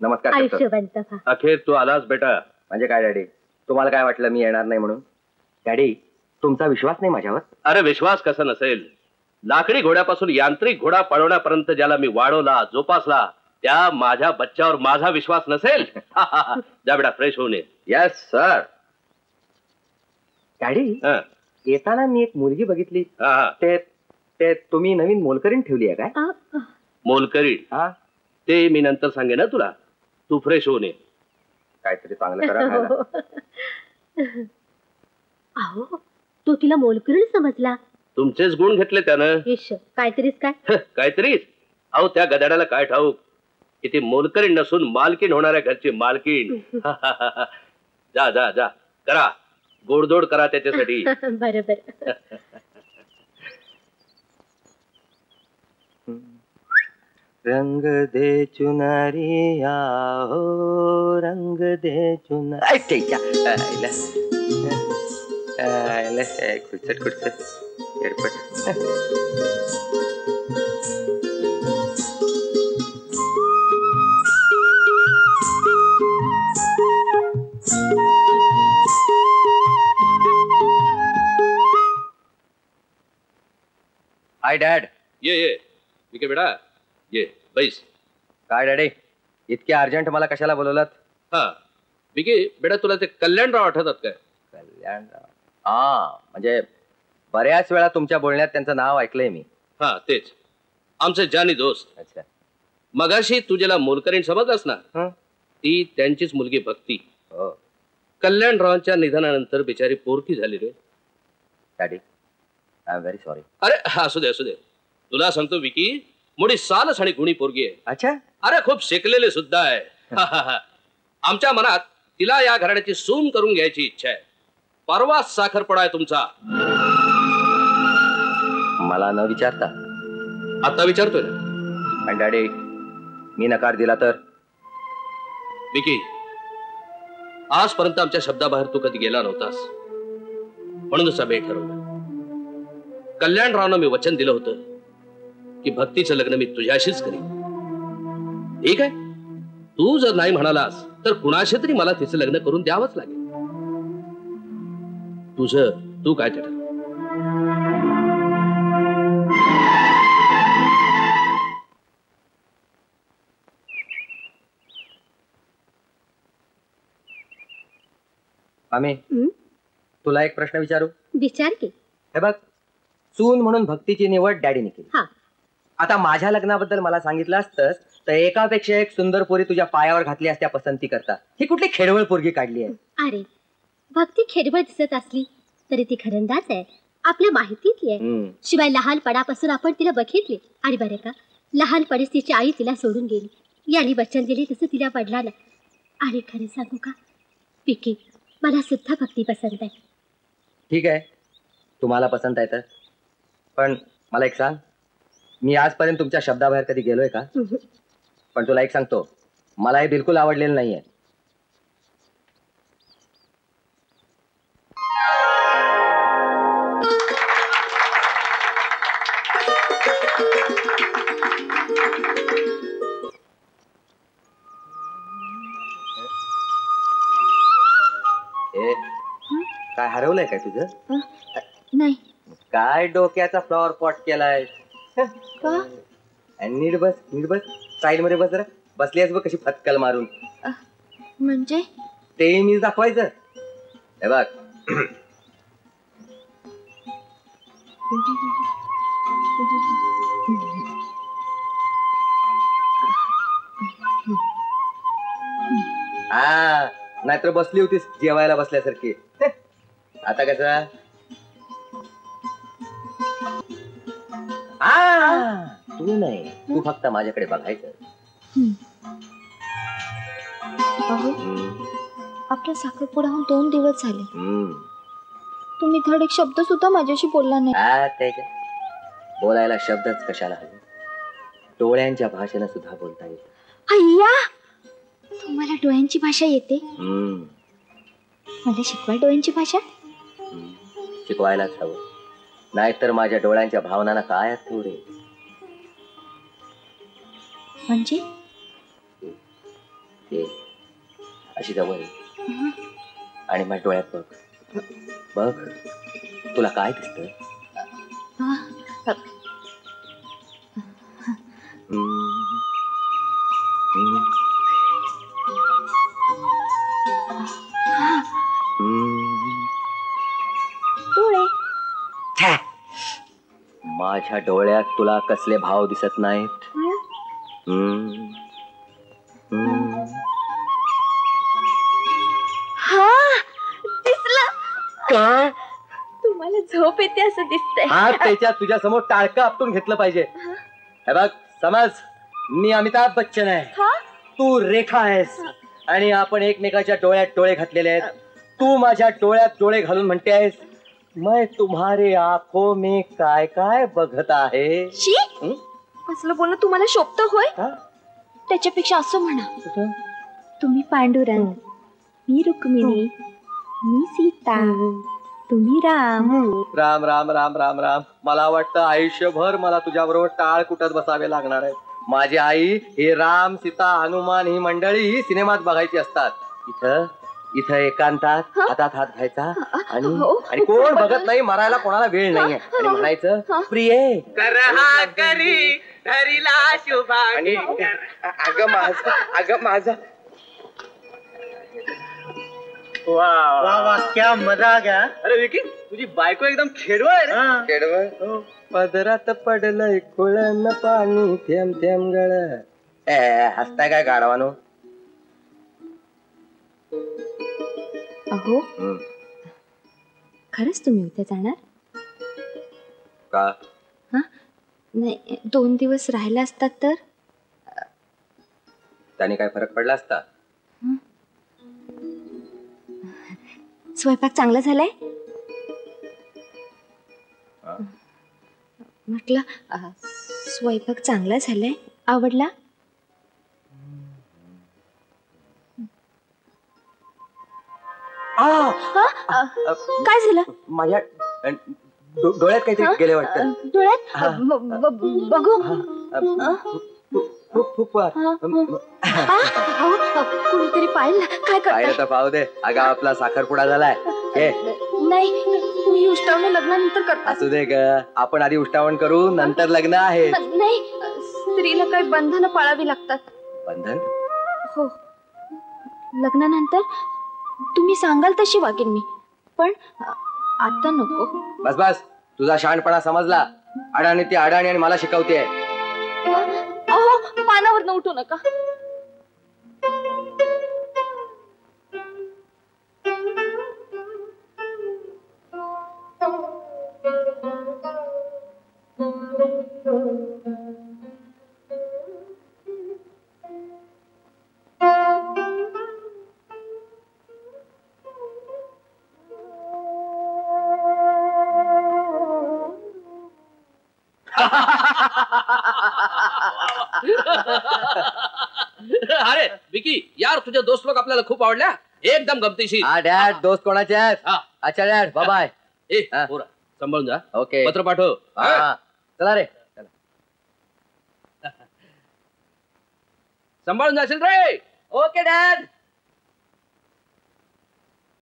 नमस्कार. आयुष्यवंत व्हा. अखेर तू आलास बेटा. म्हणजे काय डॅडी, तुम्हाला काय वाटलं मी येणार नाही म्हणून? डॅडी, तुमचा विश्वास नाही माझ्यावर? अरे विश्वास कसा नसेल? लाकडी घोड्यापासून यांत्रिक घोडा पळवण्यापर्यंत ज्याला मी वाढवला, जोपासला, त्या माझ्या बच्च्यावर माझा विश्वास नसेल? जा बेटा, फ्रेश होऊन ये. Yes sir. डॅडी, येताना मी एक मुलगी बघितली. ते तुम्ही नवीन मोलकरीण ठेवली आहे काय? मोलकरीण? ते मी नंतर सांगेन ना तुला. तू फ्रेश होऊन ये. काहीतरी चांगलं करा. अहो, तो तिला मोलकरीण समजला. तुमचेच गुण घेतले त्यानं. काहीतरीच काय? काहीतरीच? अहो, त्या गदाड्याला काय ठाऊक की ती मोलकरीण नसून मालकीण होणाऱ्या घरची मालकीण. जा जा जा, करा गोडधोड करा त्याच्यासाठी. बरोबर. रंग दे चुनरिया हो, रंग दे चुनरिया. खुर्चट खुर्चट एडपट. हाय डॅड. ये विके बेटा, ये बैस. काय डॅडी, इतक्या अर्जंट मला कशाला बोलवलात? विके बेटा, तुला ते कल्याणराव आठवतात काय? कल्याणराव? म्हणजे बऱ्याच वेळा तुमच्या बोलण्यात त्यांचं नाव ऐकलंय मी. तेच आमचे जानी दोस्त. अच्छा. मगाशी तू ज्याला मोलकरीण समजलास ना, ती त्यांचीच मुलगी भक्ती. कल्याणरावांच्या निधनानंतर बिचारी पोरकी झाली रे. Daddy, I am very sorry. अरे असू दे असू दे. तुला सांगतो विकी, मोठी सालस आणि गुणी पोरगी आहे. अच्छा. अरे खूप शिकलेले सुद्धा आहे. आमच्या मनात तिला या घराण्याची सून करून घ्यायची इच्छा आहे. परवा साखरपडा आहे तुमचा. मला न विचारता? आता विचारतोय ना. आणि डॅडी, मी नकार दिला तर? विकी, आजपर्यंत आमच्या शब्दाबाहेर तू कधी गेला नव्हतास, म्हणूनच आम्ही ठरवलं. कल्याणरावनं मी वचन दिलं होतं की भक्तीचं लग्न मी तुझ्याशीच करीन. ठीक आहे, तू जर नाही म्हणालास तर कुणाशी तरी मला तिचं लग्न करून द्यावंच लागेल. तू काय ते ठरव. आम्ही तुला एक प्रश्न विचारू? विचार की. हे बघ, सून म्हणून भक्तीची निवड डॅडीने केली. आता माझ्या लग्नाबद्दल मला सांगितलं असतंस तर एकापेक्षा एक सुंदर पोरी तुझ्या पायावर घातली असत्या पसंती करता. ही कुठली खेडवळ पोरगी काढली आहे? अरे, भक्ती खेडवळ दिसत असली तरी ती खरंदाज आहे, आपल्या माहितीतली आहे. शिवाय लहानपणापासून आपण तिला बघितली. आणि बरे का, लहानपणीच तिची आई तिला सोडून गेली. यांनी वचन दिले तसं तिला पडला ना. आणि खरं सांगू का पिकी, मला सुद्धा भक्ती पसंत आहे. ठीक आहे, तुम्हाला पसंत आहे तर. पण मला एक सांग, मी आजपर्यंत तुमच्या शब्दाबाहेर कधी गेलोय का? पण तुला एक सांगतो, मला हे बिलकुल आवडलेलं नाहीये. काय हरवलंय काय तुझं? नाही. काय डोक्याचा फ्लॉवर पॉट केलाय? नीट बस, नीट बस, साईड मध्ये बस. जरा बसली आहेस बघ कशी फटकल मारून. म्हणजे ते मी दाखवायचं. हे बघ, नाहीतर बसली होतीस जेवायला बसल्यासारखी. आता कसं? तू नाही, तू फक्त माझ्याकडे बघायचं. आपल्या साखरपुड्याहून 2 दिवस झाले. तुम्ही धड एक शब्द सुद्धा माझ्याशी बोलला नाही. बोलायला शब्दच कशाला हवे, डोळ्यांच्या भाषेनं सुद्धा बोलता येते. अय्या, तुम्हाला डोळ्यांची भाषा येते? मला शिकवा डोळ्यांची भाषा. शिकवायलाच हवं, नाहीतर माझ्या डोळ्यांच्या भावनांना काय अर्थ उरेल? म्हणजे ये अशी जवळ ये. आणि माझ्या डोळ्यात बघ. बघ तुला काय दिसतंय? डोळे. माझ्या डोळ्यात तुला कसले भाव दिसत नाहीत? हा दिसलं. काय? तुम्हाला झोप येते असं दिसतंय. हा त्याच्या तुझ्या समोर टाळकं आपटून घेतलं पाहिजे. हे बघ समज मी अमिताभ बच्चन आहे, हा? तू रेखा आहेस आणि आपण एकमेकाच्या डोळ्यात डोळे घातलेले आहेत. तू माझ्या डोळ्यात डोळे घालून म्हणते आहेस मैं तुम्हारे आंखों में काय काय बघत आहे. शी असलं बोलणं तुम्हाला शोभतं होय? हा? त्याच्यापेक्षा असं म्हणा, कुठं? तुम्ही पांडुरंग, मी रुक्मिणी, मी सीता, तुम्ही राम. राम राम राम राम राम. मला वाटतं आयुष्यभर मला तुझ्या बरोबर टाळ कुटत बसावे लागणार आहे. माझी आई हे राम सीता हनुमान ही मंडळी ही सिनेमात बघायची असतात. इथं इथं एकांतात हातात हात घ्यायचा आणि हो. आणि कोण बघत नाही, मरायला कोणाला वेळ नाहीये आणि म्हणायचं प्रिये आणि अगं माझा वाह वाह क्या मजा आ गया. अरे विकी तुझी बायको एकदम खेडवळ आहे रे. खेडवळ पदरात पडलंय खुळन पाणी थेंब थेंब गळ. हसताय काय गाढवानो? अहो खरंच तुम्ही उद्या जाणार? का? नाही 2 दिवस राहिला असतात तर. त्याने काय फरक पडला असता? स्वयंपाक चांगला झालाय म्हटलं. स्वयंपाक चांगला झालाय, आवडला? काय झालं? माझ्या डोळ्यात काहीतरी गेले वाटतं. डोळ्यात बघू. कुणीतरी पाहिलं काय पाहिलं करताय? तर पाहू दे. अगं आपला साखरपुडा झालाय. हे नाही तुम्ही उष्टावणं लग्नानंतर करता. असू दे ग, आपण आधी उष्टावण करू नंतर लग्न आहे. नाही स्त्रीला काही बंधनं पाळावी लागतात. बंधन? हो लग्नानंतर तुम्ही सांगाल तशी वागेन मी, पण आता नको. बस बस तुझा शहाणपणा समजला. अडाणी ती अडाणी आणि मला शिकवते. अहो पानावर उठू नका. अरे विकी यार तुझे दोस्त लोक आपल्याला खूप आवडल्या, एकदम गमतीशीर. हा डॅड, दोस्त कोणाचे आहेत? हा. अच्छा डॅड, बाय बाय. ए हा. पोरा, सांभाळून जा. ओके. पत्र पाठव. हा. चला रे. सांभाळून जाशील रे. Okay dad.